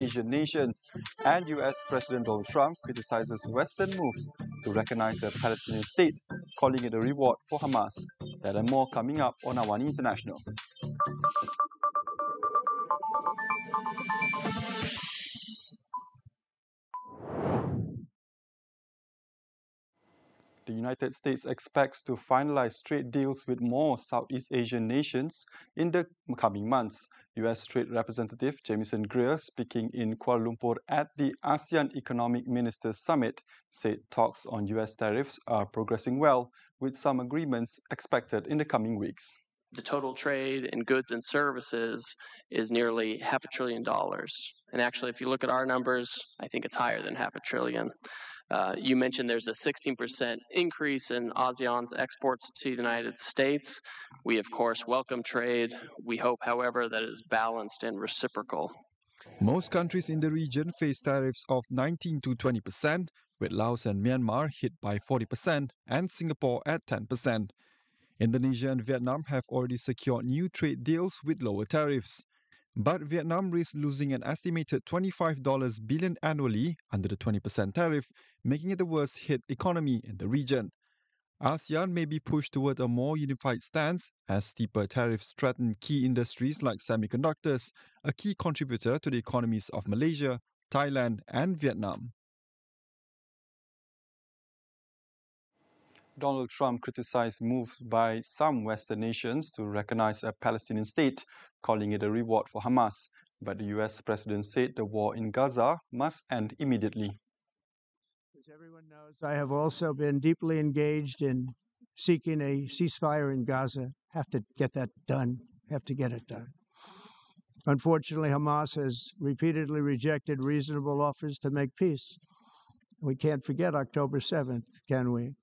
Asian nations, and US President Donald Trump criticizes Western moves to recognize a Palestinian state, calling it a reward for Hamas. There are more coming up on Awani International. The United States expects to finalize trade deals with more Southeast Asian nations in the coming months. US Trade Representative Jamieson Greer, speaking in Kuala Lumpur at the ASEAN Economic Ministers Summit, said talks on US tariffs are progressing well, with some agreements expected in the coming weeks. The total trade in goods and services is nearly $500 billion. And actually, if you look at our numbers, I think it's higher than $500 billion. You mentioned there's a 16% increase in ASEAN's exports to the United States. We, of course, welcome trade. We hope, however, that it is balanced and reciprocal. Most countries in the region face tariffs of 19 to 20%, with Laos and Myanmar hit by 40% and Singapore at 10%. Indonesia and Vietnam have already secured new trade deals with lower tariffs. But Vietnam risks losing an estimated $25 billion annually under the 20% tariff, making it the worst hit economy in the region. ASEAN may be pushed toward a more unified stance as steeper tariffs threaten key industries like semiconductors, a key contributor to the economies of Malaysia, Thailand, and Vietnam. Donald Trump criticized moves by some Western nations to recognize a Palestinian state, calling it a reward for Hamas. But the US president said the war in Gaza must end immediately. As everyone knows, I have also been deeply engaged in seeking a ceasefire in Gaza. Have to get that done. Have to get it done. Unfortunately, Hamas has repeatedly rejected reasonable offers to make peace. We can't forget October 7th, can we?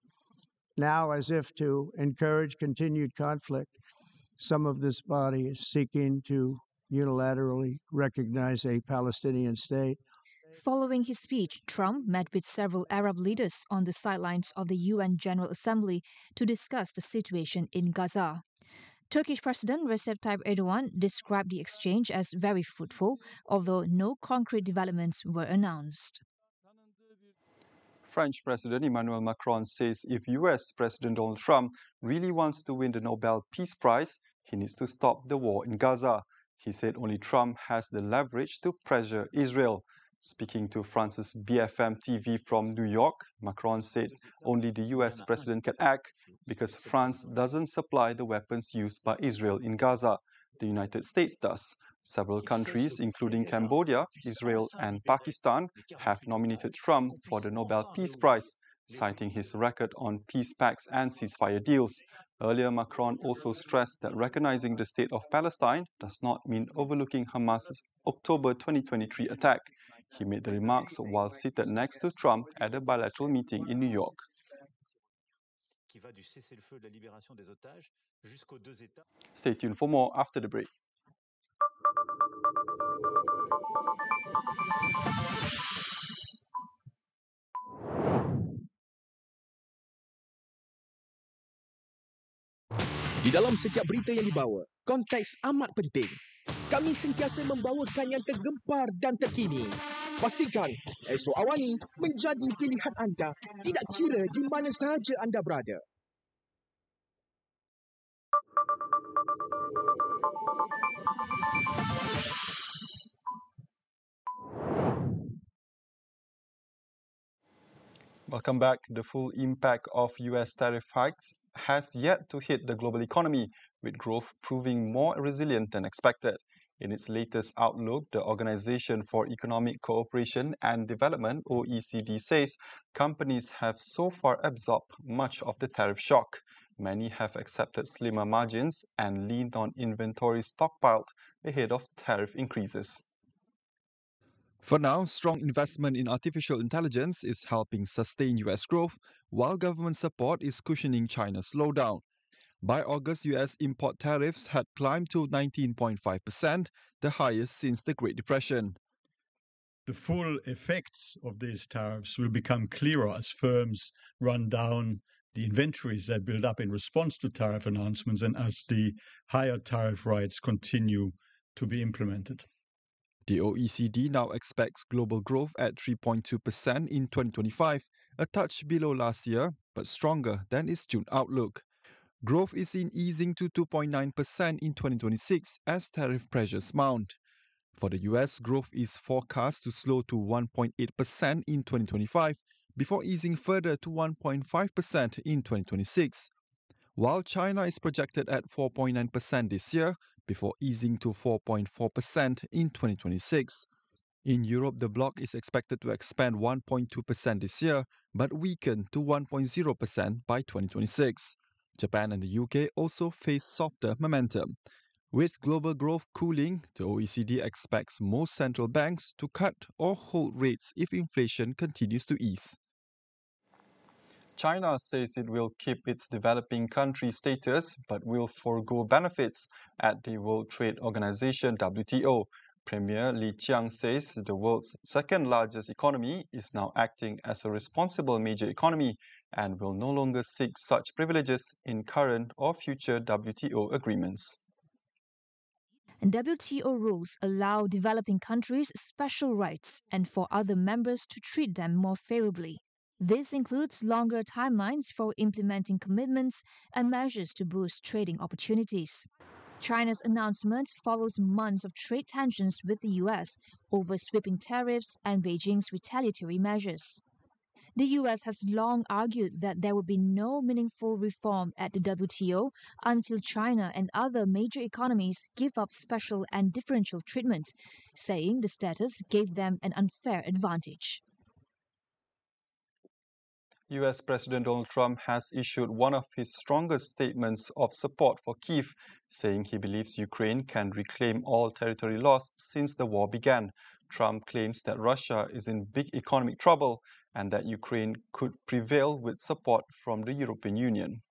Now, as if to encourage continued conflict, some of this body is seeking to unilaterally recognize a Palestinian state. Following his speech, Trump met with several Arab leaders on the sidelines of the UN General Assembly to discuss the situation in Gaza. Turkish President Recep Tayyip Erdogan described the exchange as very fruitful, although no concrete developments were announced. French President Emmanuel Macron says if US President Donald Trump really wants to win the Nobel Peace Prize, he needs to stop the war in Gaza. He said only Trump has the leverage to pressure Israel. Speaking to France's BFM TV from New York, Macron said only the US president can act because France doesn't supply the weapons used by Israel in Gaza. The United States does. Several countries, including Cambodia, Israel, and Pakistan, have nominated Trump for the Nobel Peace Prize, citing his record on peace pacts and ceasefire deals. Earlier, Macron also stressed that recognizing the state of Palestine does not mean overlooking Hamas's October 2023 attack. He made the remarks while seated next to Trump at a bilateral meeting in New York. Stay tuned for more after the break. Di dalam setiap berita yang dibawa, konteks amat penting. Kami sentiasa membawakan yang tergempar dan terkini. Pastikan Astro Awani menjadi pilihan anda, tidak kira di mana sahaja anda berada. Welcome back. The full impact of US tariff hikes has yet to hit the global economy, with growth proving more resilient than expected. In its latest outlook, the Organization for Economic Cooperation and Development, OECD, says companies have so far absorbed much of the tariff shock. Many have accepted slimmer margins and leaned on inventory stockpiled ahead of tariff increases. For now, strong investment in artificial intelligence is helping sustain US growth, while government support is cushioning China's slowdown. By August, US import tariffs had climbed to 19.5%, the highest since the Great Depression. The full effects of these tariffs will become clearer as firms run down the inventories that build up in response to tariff announcements and as the higher tariff rates continue to be implemented. The OECD now expects global growth at 3.2% in 2025, a touch below last year, but stronger than its June outlook. Growth is seen easing to 2.9% in 2026 as tariff pressures mount. For the US, growth is forecast to slow to 1.8% in 2025 before easing further to 1.5% in 2026, while China is projected at 4.9% this year before easing to 4.4% in 2026. In Europe, the bloc is expected to expand 1.2% this year but weaken to 1.0% by 2026. Japan and the UK also face softer momentum. With global growth cooling, the OECD expects most central banks to cut or hold rates if inflation continues to ease. China says it will keep its developing country status but will forego benefits at the World Trade Organization (WTO). Premier Li Qiang says the world's second largest economy is now acting as a responsible major economy and will no longer seek such privileges in current or future WTO agreements. WTO rules allow developing countries special rights and for other members to treat them more favorably. This includes longer timelines for implementing commitments and measures to boost trading opportunities. China's announcement follows months of trade tensions with the US over sweeping tariffs and Beijing's retaliatory measures. The US has long argued that there will be no meaningful reform at the WTO until China and other major economies give up special and differential treatment, saying the status gave them an unfair advantage. US President Donald Trump has issued one of his strongest statements of support for Kyiv, saying he believes Ukraine can reclaim all territory lost since the war began. Trump claims that Russia is in big economic trouble and that Ukraine could prevail with support from the European Union.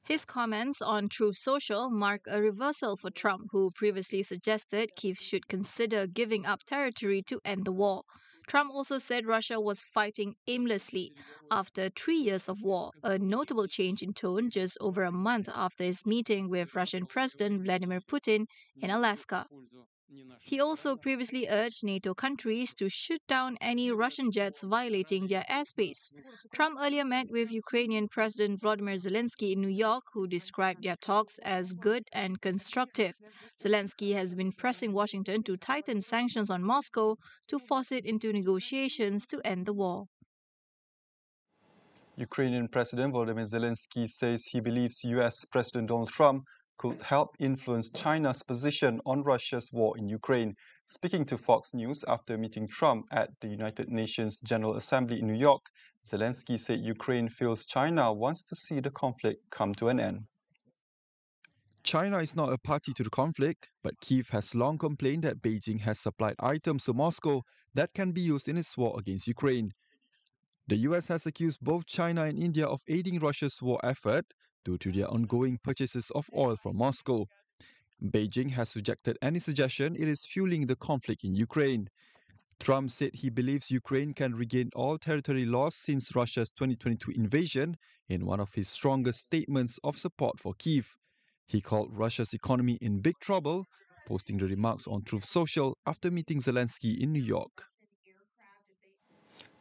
His comments on Truth Social mark a reversal for Trump, who previously suggested Kyiv should consider giving up territory to end the war. Trump also said Russia was fighting aimlessly after 3 years of war, a notable change in tone just over a month after his meeting with Russian President Vladimir Putin in Alaska. He also previously urged NATO countries to shoot down any Russian jets violating their airspace. Trump earlier met with Ukrainian President Volodymyr Zelensky in New York, who described their talks as good and constructive. Zelensky has been pressing Washington to tighten sanctions on Moscow to force it into negotiations to end the war. Ukrainian President Volodymyr Zelensky says he believes US President Donald Trump could help influence China's position on Russia's war in Ukraine. Speaking to Fox News after meeting Trump at the United Nations General Assembly in New York, Zelensky said Ukraine feels China wants to see the conflict come to an end. China is not a party to the conflict, but Kyiv has long complained that Beijing has supplied items to Moscow that can be used in its war against Ukraine. The US has accused both China and India of aiding Russia's war effort due to their ongoing purchases of oil from Moscow. Beijing has rejected any suggestion it is fueling the conflict in Ukraine. Trump said he believes Ukraine can regain all territory lost since Russia's 2022 invasion in one of his strongest statements of support for Kyiv. He called Russia's economy in big trouble, posting the remarks on Truth Social after meeting Zelensky in New York.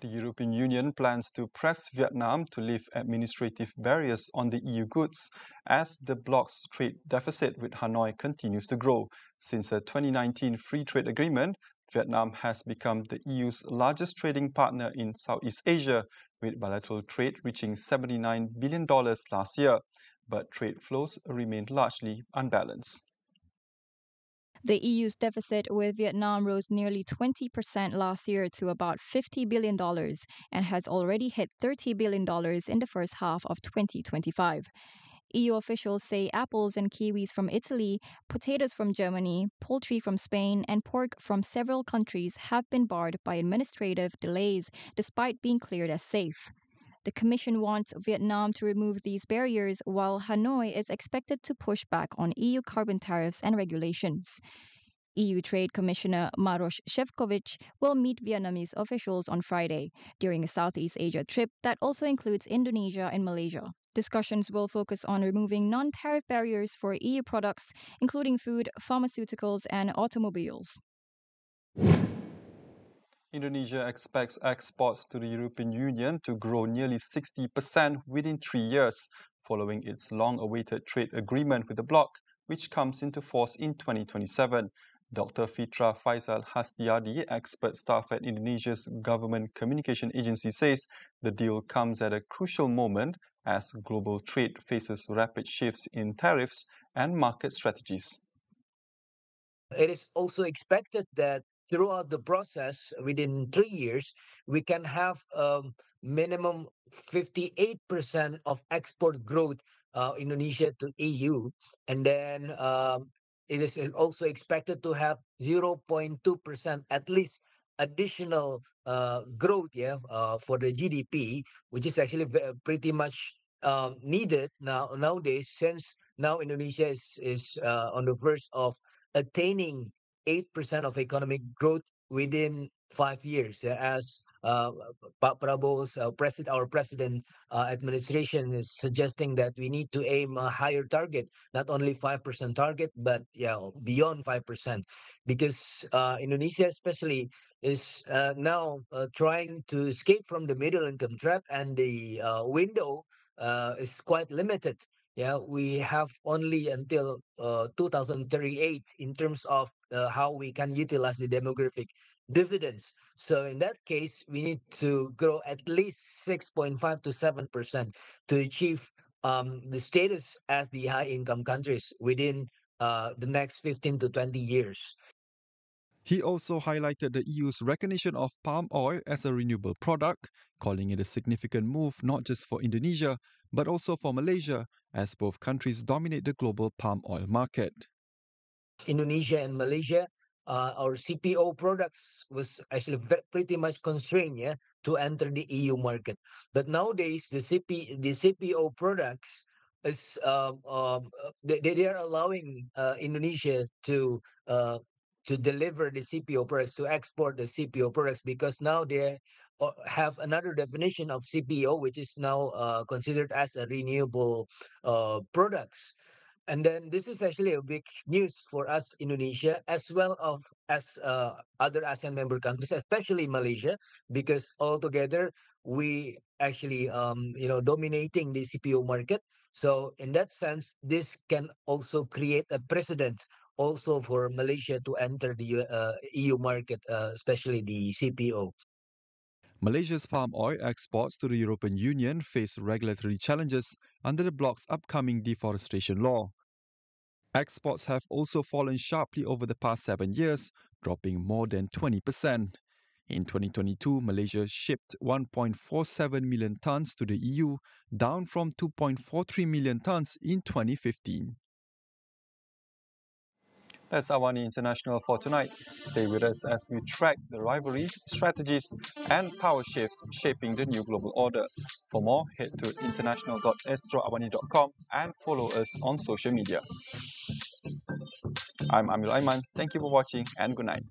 The European Union plans to press Vietnam to lift administrative barriers on the EU goods as the bloc's trade deficit with Hanoi continues to grow. Since a 2019 free trade agreement, Vietnam has become the EU's largest trading partner in Southeast Asia, with bilateral trade reaching $79 billion last year. But trade flows remain largely unbalanced. The EU's deficit with Vietnam rose nearly 20% last year to about $50 billion and has already hit $30 billion in the first half of 2025. EU officials say apples and kiwis from Italy, potatoes from Germany, poultry from Spain, and pork from several countries have been barred by administrative delays despite being cleared as safe. The Commission wants Vietnam to remove these barriers, while Hanoi is expected to push back on EU carbon tariffs and regulations. EU Trade Commissioner Maroš Šefčovič will meet Vietnamese officials on Friday during a Southeast Asia trip that also includes Indonesia and Malaysia. Discussions will focus on removing non-tariff barriers for EU products, including food, pharmaceuticals, and automobiles. Indonesia expects exports to the European Union to grow nearly 60% within 3 years, following its long-awaited trade agreement with the bloc, which comes into force in 2027. Dr. Fitra Faisal Hastiadi, expert staff at Indonesia's government communication agency, says the deal comes at a crucial moment as global trade faces rapid shifts in tariffs and market strategies. It is also expected that throughout the process, within 3 years, we can have minimum 58% of export growth Indonesia to EU, and then it is also expected to have 0.2% at least additional growth, for the GDP, which is actually pretty much needed nowadays, since now Indonesia is on the verge of attaining 8% of economic growth within 5 years, as Pak Prabowo's our president administration is suggesting that we need to aim a higher target, not only 5% target, but beyond 5%, because Indonesia especially is now trying to escape from the middle income trap, and the window is quite limited. We have only until 2038 in terms of how we can utilize the demographic dividends. So in that case, we need to grow at least 6.5 to 7% to achieve the status as the high income countries within the next 15 to 20 years. He also highlighted the EU's recognition of palm oil as a renewable product, calling it a significant move not just for Indonesia, but also for Malaysia, as both countries dominate the global palm oil market. Indonesia and Malaysia, our CPO products was actually pretty much constrained, to enter the EU market. But nowadays, the CPO products is they are allowing Indonesia to deliver the CPO products, to export the CPO products, because now they have another definition of CPO, which is now considered as a renewable products. And then this is actually a big news for us, Indonesia, as well as other ASEAN member countries, especially Malaysia, because altogether we actually dominating the CPO market. So in that sense, this can also create a precedent also for Malaysia to enter the EU market, especially the CPO. Malaysia's palm oil exports to the European Union face regulatory challenges under the bloc's upcoming deforestation law. Exports have also fallen sharply over the past 7 years, dropping more than 20%. In 2022, Malaysia shipped 1.47 million tons to the EU, down from 2.43 million tons in 2015. That's Awani International for tonight. Stay with us as we track the rivalries, strategies, and power shifts shaping the new global order. For more, head to international.astroawani.com and follow us on social media. I'm Amil Aiman. Thank you for watching and good night.